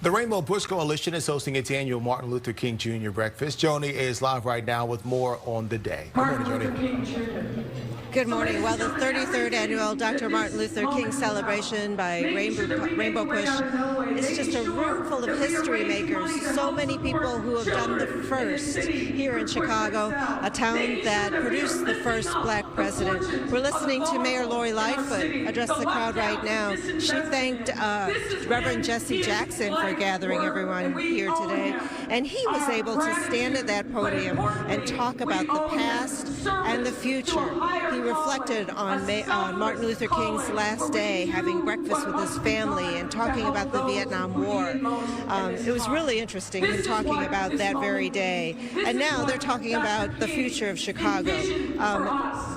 The Rainbow Push Coalition is hosting its annual Martin Luther King Jr. breakfast. Joni is live right now with more on the day. Good morning, Joni. Good morning. Well, the 33rd annual Dr. Martin Luther King celebration by Rainbow Push is just a room full of history makers. So many people who have done the first here in Chicago, a town that produced the first black president. We're listening to Mayor Lori Lightfoot address the crowd right now. She thanked Reverend Jesse Jackson for gathering everyone here today, and he was able to stand at that podium and talk about the past and the future. He reflected on Martin Luther King's last day, having breakfast with his family and talking about the Vietnam War. It was really interesting, him talking about that very day. And now they're talking about the future of Chicago.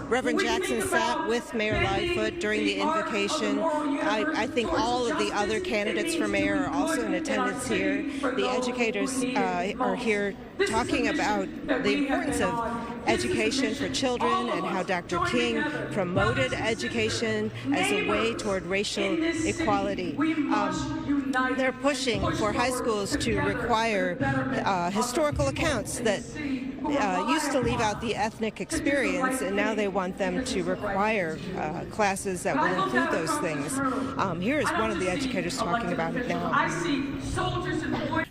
Reverend Jackson sat with Mayor Lightfoot during the invocation. I think all of the other candidates for mayor are also in attendance here. The educators are here talking about the importance of education for children and how Dr. King promoted education as a way toward racial equality. They're pushing for high schools to require historical accounts that used to leave out the ethnic experience, and now they want them to require classes that will include those things. Here is one of the educators talking about it now.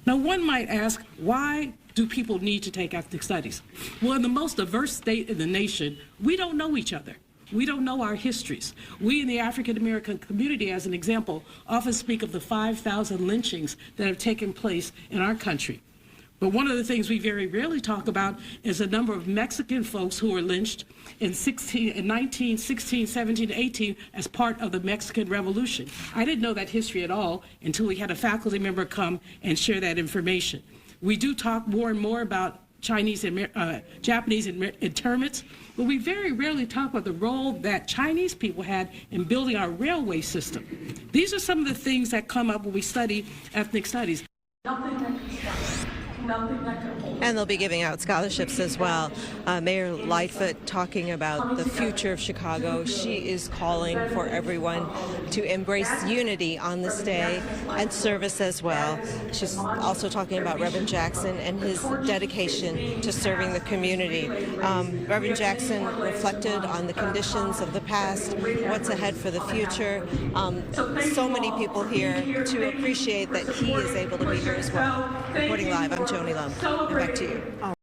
Now, one might ask, why do people need to take ethnic studies? Well, in the most diverse state in the nation, we don't know each other. We don't know our histories. We in the African American community, as an example, often speak of the 5,000 lynchings that have taken place in our country. But one of the things we very rarely talk about is the number of Mexican folks who were lynched in 19, 16, 17, 18 as part of the Mexican Revolution. I didn't know that history at all until we had a faculty member come and share that information. We do talk more and more about Chinese and Japanese internments, but we very rarely talk about the role that Chinese people had in building our railway system. These are some of the things that come up when we study ethnic studies. And they'll be giving out scholarships as well. Mayor Lightfoot talking about the future of Chicago. She is calling for everyone to embrace unity on this day and service as well. She's also talking about Reverend Jackson and his dedication to serving the community. Reverend Jackson reflected on the conditions of the past, what's ahead for the future. So many people here to appreciate that he is able to be here as well. Reporting live, I'm Joni Lum. Back to you.